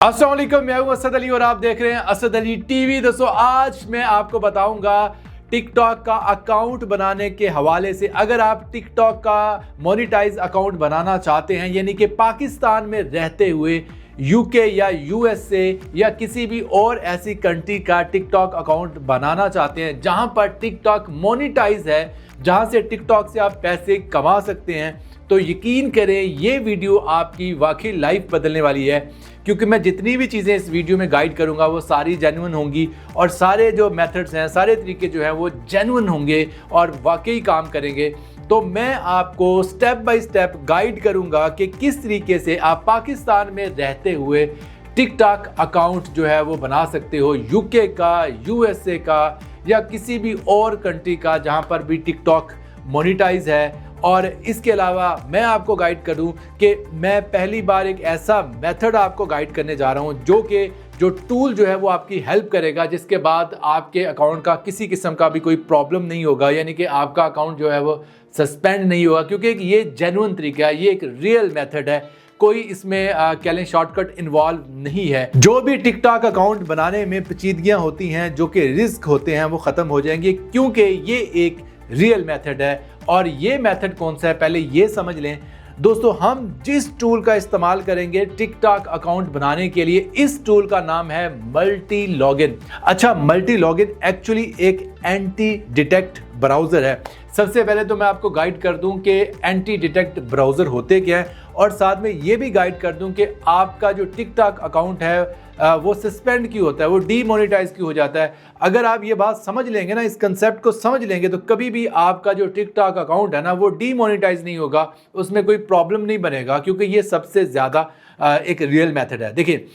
अस्सलाम वालेकुम, मैं हूं असद अली और आप देख रहे हैं असद अली टीवी। दोस्तों, आज मैं आपको बताऊंगा टिकटॉक का अकाउंट बनाने के हवाले से। अगर आप टिकटॉक का मोनेटाइज अकाउंट बनाना चाहते हैं, यानी कि पाकिस्तान में रहते हुए यूके या यूएसए या किसी भी और ऐसी कंट्री का टिकटॉक अकाउंट बनाना चाहते हैं जहां पर टिकटॉक मोनेटाइज है, जहां से टिकटॉक से आप पैसे कमा सकते हैं, तो यकीन करें ये वीडियो आपकी वाकई लाइफ बदलने वाली है। क्योंकि मैं जितनी भी चीज़ें इस वीडियो में गाइड करूंगा वो सारी जेन्युइन होंगी और सारे जो मेथड्स हैं, सारे तरीके जो हैं वो जेन्युइन होंगे और वाकई काम करेंगे। तो मैं आपको स्टेप बाय स्टेप गाइड करूंगा कि किस तरीके से आप पाकिस्तान में रहते हुए टिकटॉक अकाउंट जो है वो बना सकते हो, यूके का, यूएसए का या किसी भी और कंट्री का जहां पर भी टिकटॉक मोनेटाइज है। और इसके अलावा मैं आपको गाइड करूं कि मैं पहली बार एक ऐसा मेथड आपको गाइड करने जा रहा हूं जो टूल जो है वो आपकी हेल्प करेगा, जिसके बाद आपके अकाउंट का किसी किस्म का भी कोई प्रॉब्लम नहीं होगा, यानी कि आपका अकाउंट जो है वो सस्पेंड नहीं होगा। क्योंकि ये जेन्युइन तरीका है, ये एक रियल मेथड है, कोई इसमें कह लें शॉर्टकट इन्वॉल्व नहीं है। जो भी टिकटॉक अकाउंट बनाने में पेचीदगियां होती हैं, जो कि रिस्क होते हैं, वो ख़त्म हो जाएंगे क्योंकि ये एक रियल मेथड है। और ये मेथड कौन सा है, पहले ये समझ लें। दोस्तों, हम जिस टूल का इस्तेमाल करेंगे टिकटॉक अकाउंट बनाने के लिए, इस टूल का नाम है मल्टी लॉगिन। अच्छा, मल्टी लॉगिन एक्चुअली एक एंटी डिटेक्ट ब्राउज़र है। सबसे पहले तो मैं आपको गाइड कर दूं कि एंटी डिटेक्ट ब्राउज़र होते क्या हैं, और साथ में ये भी गाइड कर दूं कि आपका जो टिकटॉक अकाउंट है वो सस्पेंड क्यों होता है, वो डीमोनेटाइज क्यों हो जाता है। अगर आप ये बात समझ लेंगे ना, इस कंसेप्ट को समझ लेंगे, तो कभी भी आपका जो टिकटॉक अकाउंट है ना वो डीमोनेटाइज नहीं होगा, उसमें कोई प्रॉब्लम नहीं बनेगा, क्योंकि ये सबसे ज़्यादा एक रियल मेथड है। देखिए,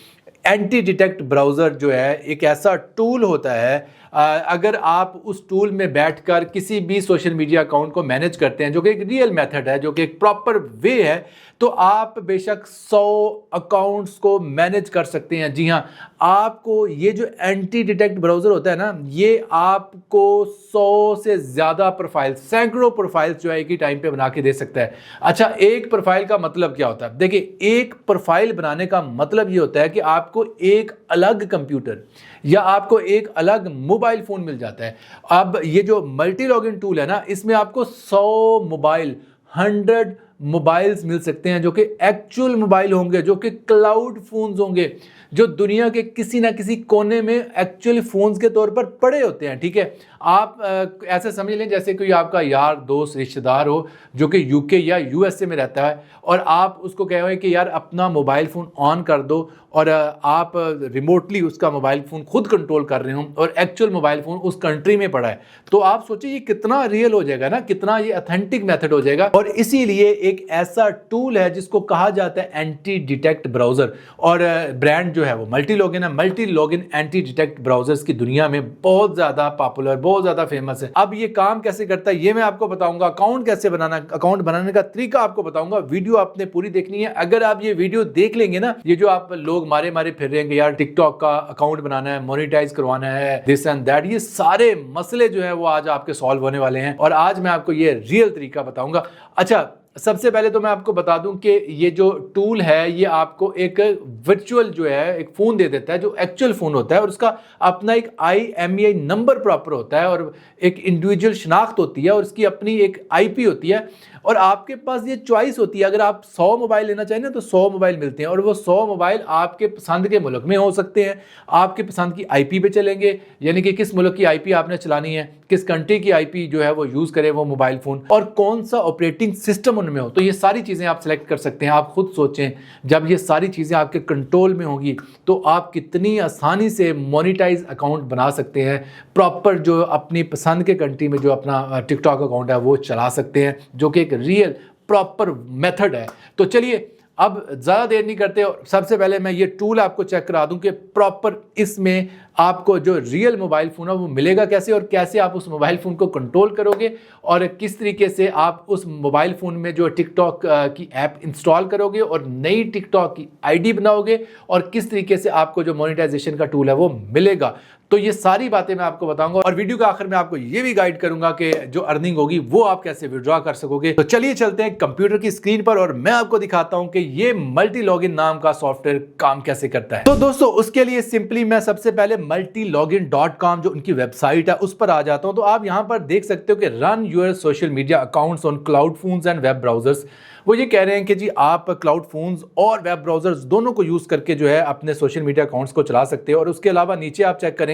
एंटी डिटेक्ट ब्राउज़र जो है एक ऐसा टूल होता है, अगर आप उस टूल में बैठकर किसी भी सोशल मीडिया अकाउंट को मैनेज करते हैं, जो कि एक रियल मेथड है, जो कि एक प्रॉपर वे है, तो आप बेशक 100 अकाउंट्स को मैनेज कर सकते हैं। जी हाँ, आपको ये जो एंटी डिटेक्ट ब्राउज़र होता है ना, ये आपको 100 से ज़्यादा प्रोफाइल, सैकड़ों प्रोफाइल्स जो है एक ही टाइम पे बना के दे सकता है। अच्छा, एक प्रोफाइल का मतलब क्या होता है? देखिए, एक प्रोफाइल बनाने का मतलब ये होता है कि आपको एक अलग कंप्यूटर या आपको एक अलग मोबाइल फ़ोन मिल जाता है। अब ये जो मल्टी लॉगिन टूल है ना, इसमें आपको 100 मोबाइल, 100 मोबाइल्स मिल सकते हैं, जो कि एक्चुअल मोबाइल होंगे, जो कि क्लाउड फोन्स होंगे, जो दुनिया के किसी ना किसी कोने में एक्चुअल फोन्स के तौर पर पड़े होते हैं। ठीक है, आप ऐसे समझ लें जैसे कोई आपका यार, दोस्त, रिश्तेदार हो जो कि यूके या यूएसए में रहता है, और आप उसको कह रहे हैं कि यार अपना मोबाइल फ़ोन ऑन कर दो, और आप रिमोटली उसका मोबाइल फ़ोन खुद कंट्रोल कर रहे हो, और एक्चुअल मोबाइल फ़ोन उस कंट्री में पड़ा है। तो आप सोचिए ये कितना रियल हो जाएगा ना, कितना ये ऑथेंटिक मेथड हो जाएगा। और इसीलिए एक ऐसा टूल है जिसको कहा जाता है एंटी डिटेक्ट ब्राउज़र, और ब्रांड जो है वो मल्टी लॉगिन है। Multi login anti detect browsers की दुनिया में बहुत ज़्यादा पॉपुलर, बहुत ज़्यादा फेमस है। अब ये काम कैसे करता है ये मैं आपको बताऊंगा, अकाउंट कैसे बनाना, अकाउंट बनाने का तरीका आपको बताऊंगा। वीडियो आपने पूरी देखनी है। अगर आप ये वीडियो देख लेंगे ना, ये जो आप लोग मारे मारे फिर रहे हैं यार टिकटॉक का अकाउंट बनाना है, मोनेटाइज करवाना है, दिस एंड दैट, ये सारे मसले जो है वो आज आपके सॉल्व होने वाले हैं, और आज मैं आपको ये रियल तरीका बताऊंगा। अच्छा, सबसे पहले तो मैं आपको बता दूं कि ये जो टूल है ये आपको एक वर्चुअल जो है एक फ़ोन दे देता है, जो एक्चुअल फ़ोन होता है, और उसका अपना एक IMEI नंबर प्रॉपर होता है, और एक इंडिविजुअल शनाख्त होती है, और उसकी अपनी एक IP होती है, और आपके पास ये चॉइस होती है। अगर आप 100 मोबाइल लेना चाहें ना, तो 100 मोबाइल मिलते हैं, और वो 100 मोबाइल आपके पसंद के मुल्क में हो सकते हैं, आपके पसंद की IP पे चलेंगे, यानी कि किस मुल्क की IP आपने चलानी है, किस कंट्री की IP जो है वो यूज़ करे वो मोबाइल फ़ोन, और कौन सा ऑपरेटिंग सिस्टम उनमें हो। तो ये सारी चीज़ें आप सेलेक्ट कर सकते हैं। आप खुद सोचें, जब ये सारी चीज़ें आपके कंट्रोल में होंगी तो आप कितनी आसानी से मोनेटाइज अकाउंट बना सकते हैं, प्रॉपर जो अपनी पसंद के कंट्री में जो अपना टिकटॉक अकाउंट है वो चला सकते हैं, जो कि एक रियल प्रॉपर मेथड है। तो चलिए अब ज़्यादा देर नहीं करते, सबसे पहले मैं ये टूल आपको चेक करा दूं कि प्रॉपर इसमें आपको जो रियल मोबाइल फ़ोन है वो मिलेगा कैसे, और कैसे आप उस मोबाइल फ़ोन को कंट्रोल करोगे, और किस तरीके से आप उस मोबाइल फ़ोन में जो टिकटॉक की ऐप इंस्टॉल करोगे और नई टिकटॉक की ID बनाओगे, और किस तरीके से आपको जो मोनेटाइजेशन का टूल है वो मिलेगा। तो ये सारी बातें मैं आपको बताऊंगा और वीडियो के आखिर में आपको ये भी गाइड करूंगा कि जो अर्निंग होगी वो आप कैसे विड्रॉ कर सकोगे। तो चलिए चलते हैं कंप्यूटर की स्क्रीन पर और मैं आपको दिखाता हूं कि ये मल्टी लॉगिन नाम का सॉफ्टवेयर काम कैसे करता है। तो दोस्तों उसके लिए सिंपली मैं सबसे पहले multilogin.com जो उनकी वेबसाइट है उस पर आ जाता हूं। तो आप यहां पर देख सकते हो कि run your social media accounts on cloud phones and web browsers. वो ये कह रहे हैं कि जी आप क्लाउड फोन्स और वेब ब्राउजर्स दोनों को यूज करके जो है अपने सोशल मीडिया अकाउंट्स को चला सकते हो। और उसके अलावा नीचे आप चेक करें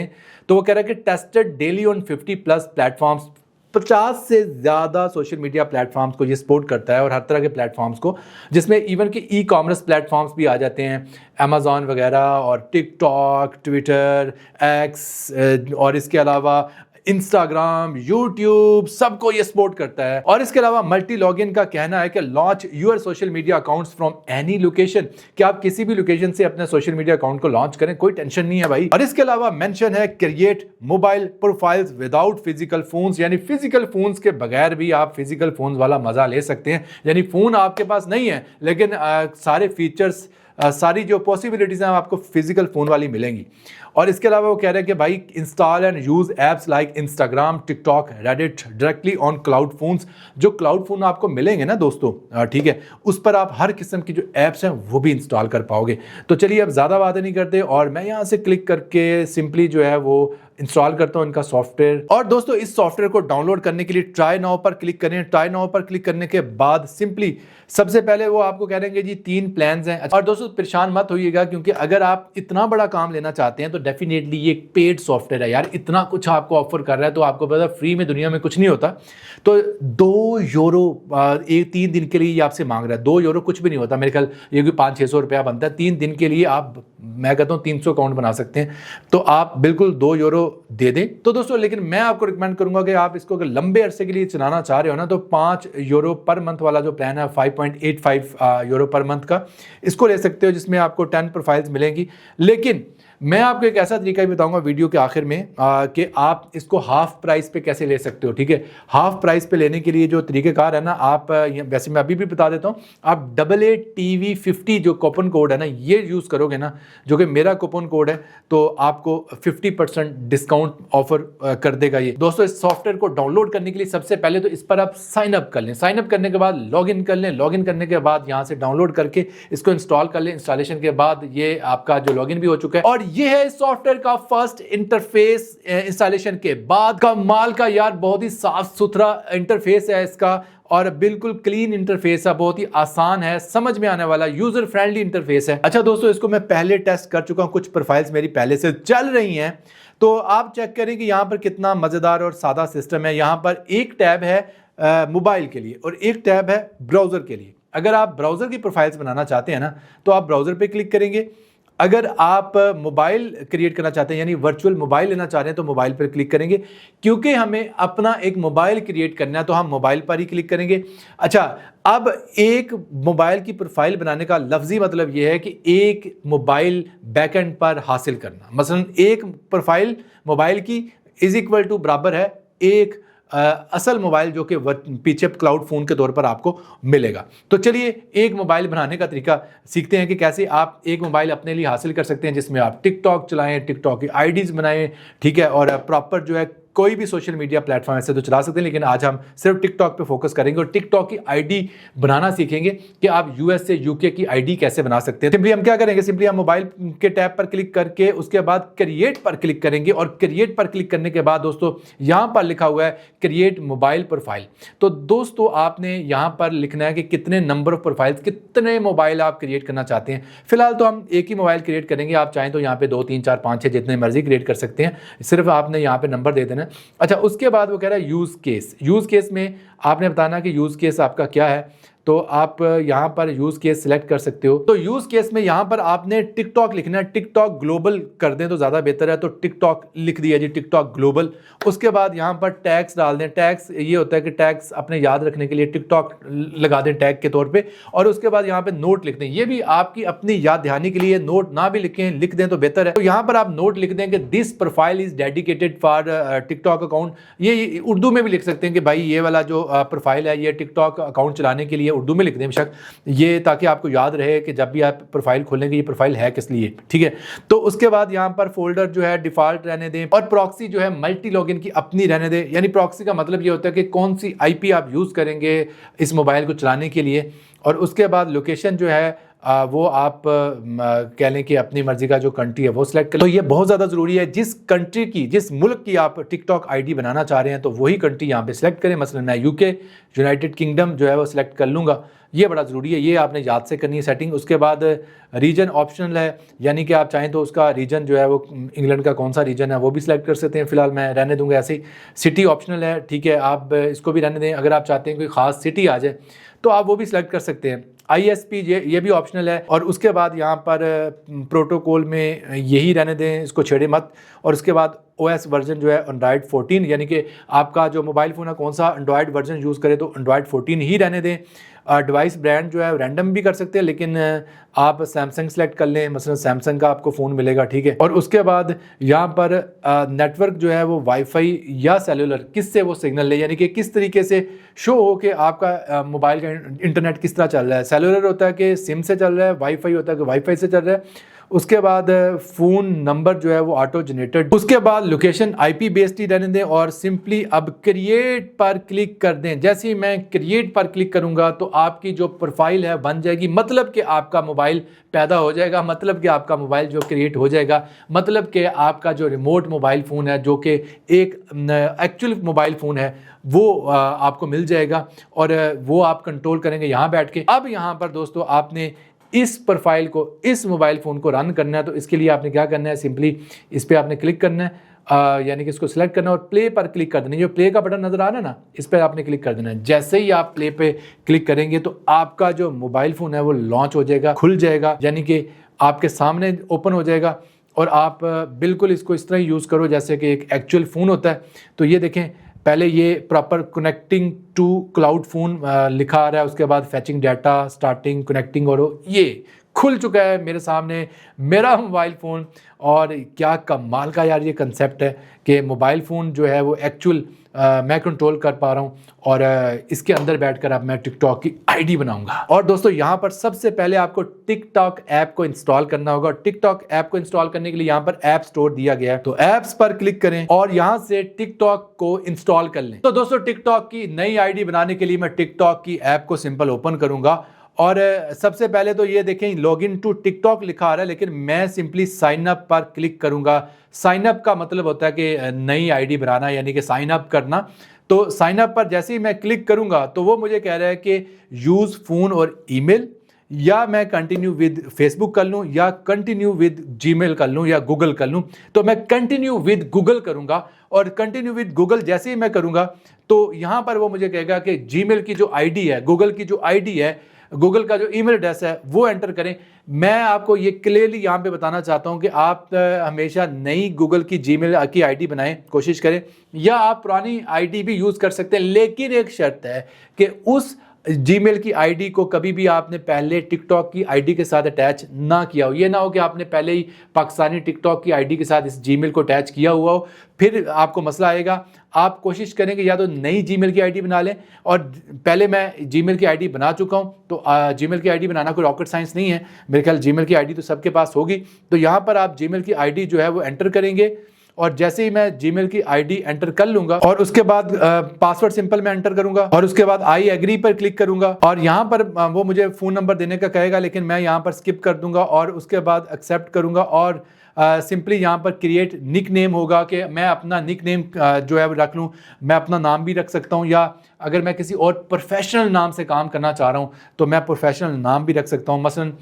तो वो कह रहा है कि टेस्टेड डेली ऑन 50+ प्लेटफॉर्म्स, 50 से ज़्यादा सोशल मीडिया प्लेटफॉर्म्स को ये सपोर्ट करता है और हर तरह के प्लेटफॉर्म्स को, जिसमें इवन कि ई कॉमर्स प्लेटफॉर्म्स भी आ जाते हैं, अमेजॉन वगैरह और टिकटॉक, ट्विटर, एक्स और इसके अलावा इंस्टाग्राम, यूट्यूब, सबको ये सपोर्ट करता है। और इसके अलावा मल्टी लॉगिन का कहना है कि launch your social media accounts from any location, कि आप किसी भी लोकेशन से अपने सोशल मीडिया अकाउंट को लॉन्च करें, कोई टेंशन नहीं है भाई। और इसके अलावा मेंशन है create mobile profiles without physical phones, यानी फिजिकल फोन्स के बगैर भी आप फिजिकल फोन्स वाला मजा ले सकते हैं। यानी फोन आपके पास नहीं है लेकिन सारे फीचर्स, सारी जो पॉसिबिलिटीज हैं आपको फिजिकल फोन वाली मिलेंगी। और इसके अलावा वो कह रहे हैं कि भाई install and use apps like Instagram, TikTok, Reddit directly on cloud phones. जो क्लाउड फोन आपको मिलेंगे ना दोस्तों, ठीक है, उस पर आप हर किस्म की जो एप्स हैं वो भी इंस्टॉल कर पाओगे। तो चलिए अब ज़्यादा बातें नहीं करते और मैं यहाँ से क्लिक करके सिंपली जो है वो इंस्टॉल करता हूँ इनका सॉफ्टवेयर। और दोस्तों इस सॉफ्टवेयर को डाउनलोड करने के लिए ट्राई नाउ पर क्लिक करें। ट्राई नाउ पर क्लिक करने के बाद सिंपली सबसे पहले वो आपको कह देंगे जी 3 प्लान्स हैं। और दोस्तों परेशान मत होइएगा क्योंकि अगर आप इतना बड़ा काम लेना चाहते हैं तो डेफिनेटली ये एक पेड सॉफ्टवेयर है यार, इतना कुछ आपको ऑफर कर रहा है तो आपको पता फ्री में दुनिया में कुछ नहीं होता। तो 2 यूरो 3 दिन के लिए ये आपसे मांग रहा है। 2 यूरो कुछ भी नहीं होता, मेरे ख्याल ये कोई 500-600 रुपया बनता है। 3 दिन के लिए आप, मैं कहता हूँ 300 अकाउंट बना सकते हैं, तो आप बिल्कुल 2 यूरो दे दें। तो दोस्तों लेकिन मैं आपको रिकमेंड करूंगा कि आप इसको अगर लंबे अरसे के लिए चलाना चाह रहे हो ना तो 5 यूरो पर मंथ वाला जो प्लान है 5.85 यूरो पर मंथ का, इसको ले सकते हो, जिसमें आपको 10 प्रोफाइल्स मिलेंगी। लेकिन मैं आपको एक ऐसा तरीका भी बताऊंगा वीडियो के आखिर में कि आप इसको हाफ प्राइस पे कैसे ले सकते हो। ठीक है, हाफ प्राइस पे लेने के लिए जो तरीक़ेकार है ना, आप वैसे मैं अभी भी बता देता हूं, आप AATV50 जो कूपन कोड है ना ये यूज़ करोगे ना, जो कि मेरा कूपन कोड है, तो आपको 50% डिस्काउंट ऑफर कर देगा ये। दोस्तों इस सॉफ्टवेयर को डाउनलोड करने के लिए सबसे पहले तो इस पर आप साइन अप कर लें। साइन अप करने के बाद लॉग इन कर लें। लॉग इन करने के बाद यहाँ से डाउनलोड करके इसको इंस्टॉल कर लें। इंस्टॉलेशन के बाद ये आपका जो लॉग इन भी हो चुका है। और ये है सॉफ्टवेयर का फर्स्ट इंटरफेस इंस्टॉलेशन के बाद। कमाल का यार, बहुत ही साफ सुथरा इंटरफेस है इसका और बिल्कुल क्लीन इंटरफेस है, बहुत ही आसान है, समझ में आने वाला, यूजर फ्रेंडली इंटरफेस है। अच्छा दोस्तों इसको मैं पहले टेस्ट कर चुका हूं, कुछ प्रोफाइल्स मेरी पहले से चल रही हैं, तो आप चेक करें कि यहां पर कितना मजेदार और सादा सिस्टम है। यहां पर एक टैब है मोबाइल के लिए और एक टैब है ब्राउजर के लिए। अगर आप ब्राउजर की प्रोफाइल्स बनाना चाहते हैं ना तो आप ब्राउजर पे क्लिक करेंगे। अगर आप मोबाइल क्रिएट करना चाहते हैं यानी वर्चुअल मोबाइल लेना चाह रहे हैं तो मोबाइल पर क्लिक करेंगे। क्योंकि हमें अपना एक मोबाइल क्रिएट करना है तो हम मोबाइल पर ही क्लिक करेंगे। अच्छा, अब एक मोबाइल की प्रोफाइल बनाने का लफ्जी मतलब यह है कि एक मोबाइल बैकएंड पर हासिल करना। मसलन एक प्रोफाइल मोबाइल की इज इक्वल टू बराबर है एक असल मोबाइल जो कि पीछे क्लाउड फोन के तौर पर आपको मिलेगा। तो चलिए एक मोबाइल बनाने का तरीका सीखते हैं कि कैसे आप एक मोबाइल अपने लिए हासिल कर सकते हैं जिसमें आप टिकटॉक चलाएं, टिकटॉक की आईडीज बनाएं, ठीक है, और प्रॉपर जो है कोई भी सोशल मीडिया प्लेटफॉर्म ऐसे तो चला सकते हैं, लेकिन आज हम सिर्फ टिकटॉक पे फोकस करेंगे और टिकटॉक की आईडी बनाना सीखेंगे कि आप यूएस से यूके की आईडी कैसे बना सकते हैं। सिंपली हम क्या करेंगे, सिंपली हम मोबाइल के टैब पर क्लिक करके उसके बाद क्रिएट पर क्लिक करेंगे और क्रिएट पर क्लिक करने के बाद दोस्तों यहां पर लिखा हुआ है क्रिएट मोबाइल प्रोफाइल। तो दोस्तों आपने यहां पर लिखना है कि कितने नंबर ऑफ प्रोफाइल्स, कितने मोबाइल आप क्रिएट करना चाहते हैं। फिलहाल तो हम एक ही मोबाइल क्रिएट करेंगे, आप चाहें तो यहाँ पे 2 3 4 5 6 जितने मर्जी क्रिएट कर सकते हैं, सिर्फ आपने यहाँ पे नंबर दे देना। अच्छा, उसके बाद वो कह रहा है यूज केस। यूज केस में आपने बताना कि यूज केस आपका क्या है, तो आप यहां पर यूज केस सिलेक्ट कर सकते हो। तो यूज केस में यहां पर आपने टिकटॉक लिखना है, टिकटॉक ग्लोबल कर दें तो ज्यादा बेहतर है, तो टिकटॉक लिख दिया जी, टिकटॉक ग्लोबल। उसके बाद यहां पर टैग्स डाल दें। टैग्स ये होता है कि टैग्स अपने याद रखने के लिए टिकटॉक लगा दें टैग के तौर पे। और उसके बाद यहां पे नोट लिख दें, ये भी आपकी अपनी याद दहानी के लिए, नोट ना भी लिखें, लिख दें तो बेहतर है। तो यहां पर आप नोट लिख दें कि this profile is dedicated for TikTok account. ये उर्दू में भी लिख सकते हैं कि भाई ये वाला जो प्रोफाइल है ये टिकटॉक अकाउंट चलाने के लिए उर्दू में लिख दें बेशक, ये ताकि आपको याद रहे कि जब भी आप प्रोफाइल खोलेंगे ये प्रोफाइल है किस लिए, ठीक है। तो उसके बाद यहाँ पर फोल्डर जो है डिफ़ॉल्ट रहने दें और प्रॉक्सी जो है मल्टी लॉगिन की अपनी रहने दें। यानी प्रॉक्सी का मतलब ये होता है कि कौन सी IP आप यूज़ करेंगे इस मोबाइल को चलाने के लिए, और उसके बाद लोकेशन जो है वो आप कह लें कि अपनी मर्जी का जो कंट्री है वो सिलेक्ट करें। तो ये बहुत ज़्यादा ज़रूरी है, जिस कंट्री की, जिस मुल्क की आप टिकटॉक ID बनाना चाह रहे हैं तो वही कंट्री यहाँ पे सिलेक्ट करें। मसलन मैं UK यूनाइटेड किंगडम जो है वो सिलेक्ट कर लूँगा, ये बड़ा ज़रूरी है, ये आपने याद से करनी है सेटिंग। उसके बाद रीजन ऑप्शनल है, यानी कि आप चाहें तो उसका रीजन जो है वो इंग्लैंड का कौन सा रीजन है वो भी सिलेक्ट कर सकते हैं। फिलहाल मैं रहने दूंगा ऐसे ही। सिटी ऑप्शनल है, ठीक है, आप इसको भी रहने दें। अगर आप चाहते हैं कोई ख़ास सिटी आ जाए तो आप वो भी सिलेक्ट कर सकते हैं। ISP ये भी ऑप्शनल है। और उसके बाद यहाँ पर प्रोटोकॉल में यही रहने दें, इसको छेड़े मत। और उसके बाद OS वर्जन जो है एंड्रॉयड 14, यानी कि आपका जो मोबाइल फ़ोन है कौन सा एंड्रॉयड वर्जन यूज़ करे तो एंड्रॉयड 14 ही रहने दें। डिवाइस ब्रांड जो है रैंडम भी कर सकते हैं, लेकिन आप सैमसंग सेलेक्ट कर लें, मसलन सैमसंग का आपको फ़ोन मिलेगा, ठीक है। और उसके बाद यहाँ पर नेटवर्क जो है वो वाईफाई या सेलुलर, किससे वो सिग्नल ले, यानी कि किस तरीके से शो हो कि आपका मोबाइल का इंटरनेट किस तरह चल रहा है। सेलुलर होता है कि सिम से चल रहा है, वाईफाई होता है कि वाईफाई से चल रहा है। उसके बाद फ़ोन नंबर जो है वो ऑटो जनरेटेड। उसके बाद लोकेशन IP बेस्ड ही रहने दें और सिंपली अब क्रिएट पर क्लिक कर दें। जैसे ही मैं क्रिएट पर क्लिक करूंगा तो आपकी जो प्रोफाइल है बन जाएगी, मतलब कि आपका मोबाइल पैदा हो जाएगा, मतलब कि आपका मोबाइल जो क्रिएट हो जाएगा, मतलब कि आपका जो रिमोट मोबाइल फ़ोन है जो कि एक एक्चुअल मोबाइल फ़ोन है वो आपको मिल जाएगा और वो आप कंट्रोल करेंगे यहाँ बैठ के। अब यहाँ पर दोस्तों आपने इस प्रोफाइल को, इस मोबाइल फ़ोन को रन करना है, तो इसके लिए आपने क्या करना है, सिंपली इस पर आपने क्लिक करना है, यानी कि इसको सिलेक्ट करना है और प्ले पर क्लिक कर देना है। जो प्ले का बटन नज़र आ रहा है ना, इस पर आपने क्लिक कर देना है। जैसे ही आप प्ले पे क्लिक करेंगे तो आपका जो मोबाइल फ़ोन है वो लॉन्च हो जाएगा, खुल जाएगा, यानी कि आपके सामने ओपन हो जाएगा। और आप बिल्कुल इसको इस तरह यूज़ करो जैसे कि एक एक्चुअल फ़ोन होता है। तो ये देखें, पहले ये proper connecting to cloud phone लिखा आ रहा है, उसके बाद फैचिंग डाटा, स्टार्टिंग कनेक्टिंग, और ये खुल चुका है मेरे सामने मेरा मोबाइल फ़ोन। और क्या कमाल का यार ये कंसेप्ट है कि मोबाइल फ़ोन जो है वो एक्चुअल मैं कंट्रोल कर पा रहा हूँ और इसके अंदर बैठकर अब मैं टिकटॉक की ID बनाऊंगा। और दोस्तों यहाँ पर सबसे पहले आपको टिकटॉक ऐप को इंस्टॉल करना होगा। टिकटॉक ऐप को इंस्टॉल करने के लिए यहाँ पर ऐप स्टोर दिया गया है, तो ऐप्स पर क्लिक करें और यहाँ से टिकटॉक को इंस्टॉल कर लें। तो दोस्तों टिकटॉक की नई ID बनाने के लिए मैं टिकटॉक की ऐप को सिंपल ओपन करूंगा और सबसे पहले तो ये देखें लॉगिन टू टिकटॉक लिखा आ रहा है, लेकिन मैं सिंपली साइन अप पर क्लिक करूंगा। साइन अप का मतलब होता है कि नई ID बनाना, यानी कि साइन अप करना। तो साइन अप पर जैसे ही मैं क्लिक करूंगा तो वो मुझे कह रहा है कि यूज़ फ़ोन और ईमेल, या मैं कंटिन्यू विद फेसबुक कर लूँ, या कंटिन्यू विद जीमेल कर लूँ, या गूगल कर लूँ। तो मैं कंटिन्यू विद गूगल करूँगा और कंटिन्यू विद गूगल जैसे ही मैं करूँगा तो यहाँ पर वो मुझे कहेगा कि जीमेल की जो ID है, गूगल की जो ID है, गूगल का जो ईमेल एड्रेस है वो एंटर करें। मैं आपको ये क्लियरली यहाँ पे बताना चाहता हूँ कि आप हमेशा नई गूगल की जीमेल की ID बनाएं, कोशिश करें, या आप पुरानी ID भी यूज़ कर सकते हैं, लेकिन एक शर्त है कि उस जीमेल की ID को कभी भी आपने पहले टिकटॉक की ID के साथ अटैच ना किया हो। ये ना हो कि आपने पहले ही पाकिस्तानी टिकटॉक की ID के साथ इस जीमेल को अटैच किया हुआ हो, फिर आपको मसला आएगा। आप कोशिश करेंगे या तो नई जीमेल की ID बना लें, और पहले मैं जीमेल की ID बना चुका हूं, तो जीमेल की ID बनाना कोई रॉकेट साइंस नहीं है, मेरे ख्याल जीमेल की ID तो सबके पास होगी। तो यहाँ पर आप जीमेल की ID जो है वो एंटर करेंगे और जैसे ही मैं जीमेल की ID एंटर कर लूंगा और उसके बाद पासवर्ड सिंपल मैं एंटर करूंगा और उसके बाद आई एग्री पर क्लिक करूंगा और यहाँ पर वो मुझे फ़ोन नंबर देने का कहेगा, लेकिन मैं यहाँ पर स्किप कर दूंगा और उसके बाद एक्सेप्ट करूंगा। और सिंपली यहाँ पर क्रिएट निक नेम होगा कि मैं अपना निक नेम जो है वो रख लूँ। मैं अपना नाम भी रख सकता हूँ, या अगर मैं किसी और प्रोफेशनल नाम से काम करना चाह रहा हूँ तो मैं प्रोफेशनल नाम भी रख सकता हूँ। मसलन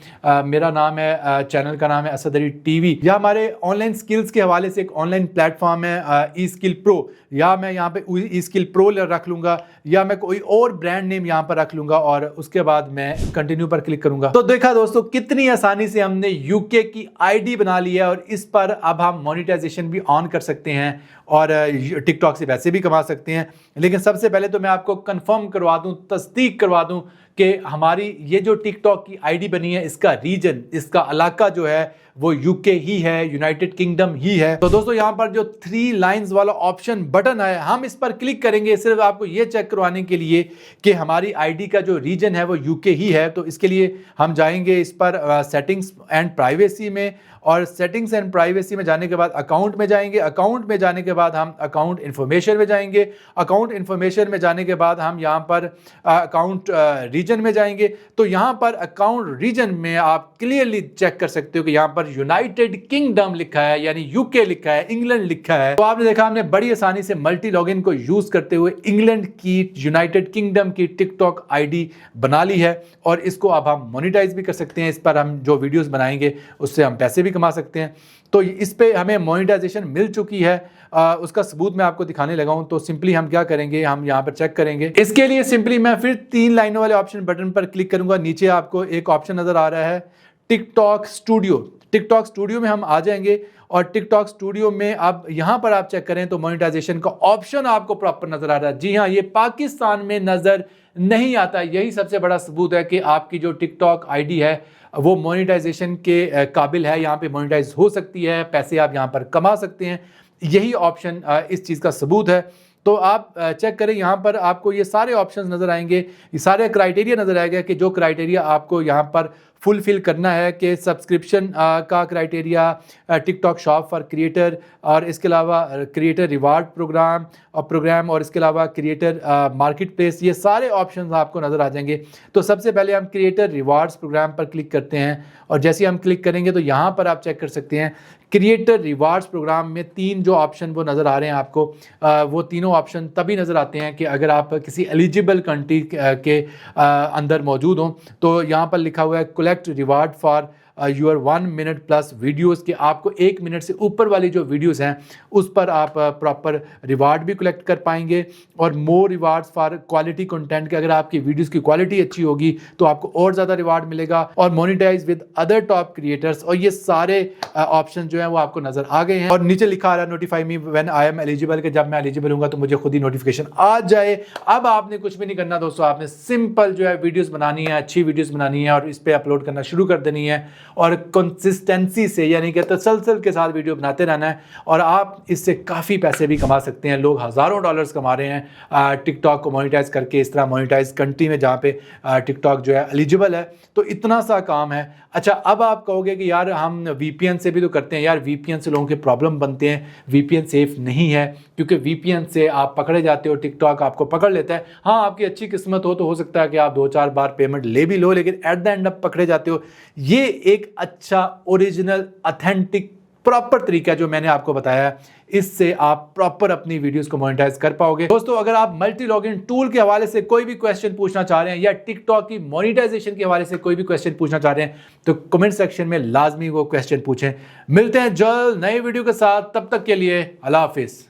मेरा नाम है, चैनल का नाम है असद अली TV, या हमारे ऑनलाइन स्किल्स के हवाले से एक ऑनलाइन प्लेटफॉर्म है eSkill Pro, या मैं यहाँ पे eSkill Pro रख लूँगा, या मैं कोई और ब्रांड नेम यहाँ पर रख लूँगा और उसके बाद मैं कंटिन्यू पर क्लिक करूँगा। तो देखा दोस्तों कितनी आसानी से हमने UK की ID बना ली है और इस पर अब हम मोनेटाइजेशन भी ऑन कर सकते हैं और टिकटॉक से पैसे भी कमा सकते हैं। लेकिन सबसे पहले तो मैं आपको कंफर्म करवा दूं, तस्दीक करवा दूं कि हमारी ये जो टिकटॉक की ID बनी है इसका रीजन, इसका इलाका जो है वो यूके ही है, यूनाइटेड किंगडम ही है। तो दोस्तों यहाँ पर जो 3 लाइंस वाला ऑप्शन बटन है, हम इस पर क्लिक करेंगे सिर्फ आपको ये चेक करवाने के लिए कि हमारी आईडी का जो रीजन है वो यूके ही है। तो इसके लिए हम जाएंगे इस पर सेटिंग्स एंड प्राइवेसी में, और सेटिंग्स एंड प्राइवेसी में जाने के बाद अकाउंट में जाएंगे। अकाउंट में जाने के बाद हम अकाउंट इन्फॉर्मेशन में जाएंगे। अकाउंट इन्फॉर्मेशन में जाने के बाद हम यहाँ पर अकाउंट रीजन में जाएंगे। तो यहाँ पर अकाउंट रीजन में आप क्लियरली चेक कर सकते हो कि यहाँ पर यूनाइटेड किंगडम लिखा है, यानी यूके लिखा है, इंग्लैंड लिखा है। तो आपने देखा हमने बड़ी आसानी से मल्टी लॉगिन को यूज करते हुए इंग्लैंड की, यूनाइटेड किंगडम की टिकटॉक आईडी बना ली है, और इसको अब हम मोनेटाइज भी कर सकते हैं। इस पर हम जो वीडियोस बनाएंगे उससे हम पैसे भी कमा सकते हैं। तो इस पे हमें मोनेटाइजेशन मिल चुकी है, उसका सबूत मैं आपको दिखाने लगा हूं। तो सिंपली हम क्या करेंगे, हम यहां पर चेक करेंगे। इसके लिए सिंपली मैं फिर 3 लाइनों वाले ऑप्शन बटन पर क्लिक करूंगा। नीचे आपको एक ऑप्शन नजर आ रहा है टिकटॉक स्टूडियो। टिकटॉक स्टूडियो में हम आ जाएंगे, और टिकटॉक स्टूडियो में अब यहां पर आप चेक करें तो मोनेटाइजेशन का ऑप्शन आपको प्रॉपर नजर आ रहा है। जी हाँ, ये पाकिस्तान में नजर नहीं आता। यही सबसे बड़ा सबूत है कि आपकी जो टिकटॉक आईडी है वो मोनेटाइजेशन के काबिल है, यहाँ पे मोनेटाइज हो सकती है, पैसे आप यहाँ पर कमा सकते हैं। यही ऑप्शन इस चीज़ का सबूत है। तो आप चेक करें, यहाँ पर आपको ये सारे ऑप्शंस नज़र आएंगे, ये सारे क्राइटेरिया नज़र आएगा कि जो क्राइटेरिया आपको यहाँ पर फुलफिल करना है, कि सब्सक्रिप्शन का criteria, TikTok shop for creator, और इसके अलावा क्रिएटर रिवार्ड प्रोग्राम और इसके अलावा क्रिएटर मार्केट प्लेस, ये सारे ऑप्शंस आपको नज़र आ जाएंगे। तो सबसे पहले हम क्रिएटर रिवार्ड्स प्रोग्राम पर क्लिक करते हैं, और जैसे हम क्लिक करेंगे तो यहाँ पर आप चेक कर सकते हैं क्रिएटर रिवार्ड्स प्रोग्राम में 3 जो ऑप्शन वो नज़र आ रहे हैं आपको। वो तीनों ऑप्शन तभी नज़र आते हैं कि अगर आप किसी एलिजिबल कंट्री के अंदर मौजूद हों। तो यहाँ पर लिखा हुआ है collect reward for your 1 minute plus videos, के आपको 1 मिनट से ऊपर वाली जो वीडियोज़ हैं उस पर आप प्रॉपर रिवार्ड भी कलेक्ट कर पाएंगे, और मोर रिवार्ड्स फॉर क्वालिटी कंटेंट, के अगर आपकी वीडियोज़ की क्वालिटी अच्छी होगी तो आपको और ज़्यादा रिवार्ड मिलेगा, और monetize with other top creators. और ये सारे ऑप्शन जो हैं वो आपको नज़र आ गए हैं, और नीचे लिखा आ रहा है notify me when I am eligible, के जब मैं एलिजिबल हूँगा तो मुझे खुद ही नोटिफिकेशन आ जाए। अब आपने कुछ भी नहीं करना दोस्तों, आपने सिंपल जो है वीडियोज़ बनानी है, अच्छी वीडियोज़ बनानी है, और इस पर अपलोड करना शुरू कर देनी है, और कंसिस्टेंसी से यानी कि तसलसल के साथ वीडियो बनाते रहना है, और आप इससे काफ़ी पैसे भी कमा सकते हैं। लोग हज़ारों डॉलर्स कमा रहे हैं टिकटॉक को मोनेटाइज करके, इस तरह मोनेटाइज कंट्री में जहाँ पे टिकटॉक जो है एलिजिबल है। तो इतना सा काम है। अच्छा, अब आप कहोगे कि यार हम वीपीएन से भी तो करते हैं। यार वीपीएन से लोगों के प्रॉब्लम बनते हैं, वीपीएन सेफ नहीं है, क्योंकि वीपीएन से आप पकड़े जाते हो, टिकटॉक आपको पकड़ लेता है। हाँ, आपकी अच्छी किस्मत हो तो हो सकता है कि आप 2-4 बार पेमेंट ले भी लो, लेकिन एट द एंड आप पकड़े जाते हो। ये एक अच्छा ओरिजिनल ऑथेंटिक प्रॉपर तरीका जो मैंने आपको बताया है, इससे आप प्रॉपर अपनी वीडियोस को मोनेटाइज कर पाओगे। दोस्तों, अगर आप मल्टी लॉगिन टूल के हवाले से कोई भी क्वेश्चन पूछना चाह रहे हैं, या टिकटॉक की मोनेटाइजेशन के हवाले से कोई भी क्वेश्चन पूछना चाह रहे हैं, तो कमेंट सेक्शन में लाजमी वो क्वेश्चन पूछें। मिलते हैं जल्द नए वीडियो के साथ, तब तक के लिए अल्लाह हाफिज।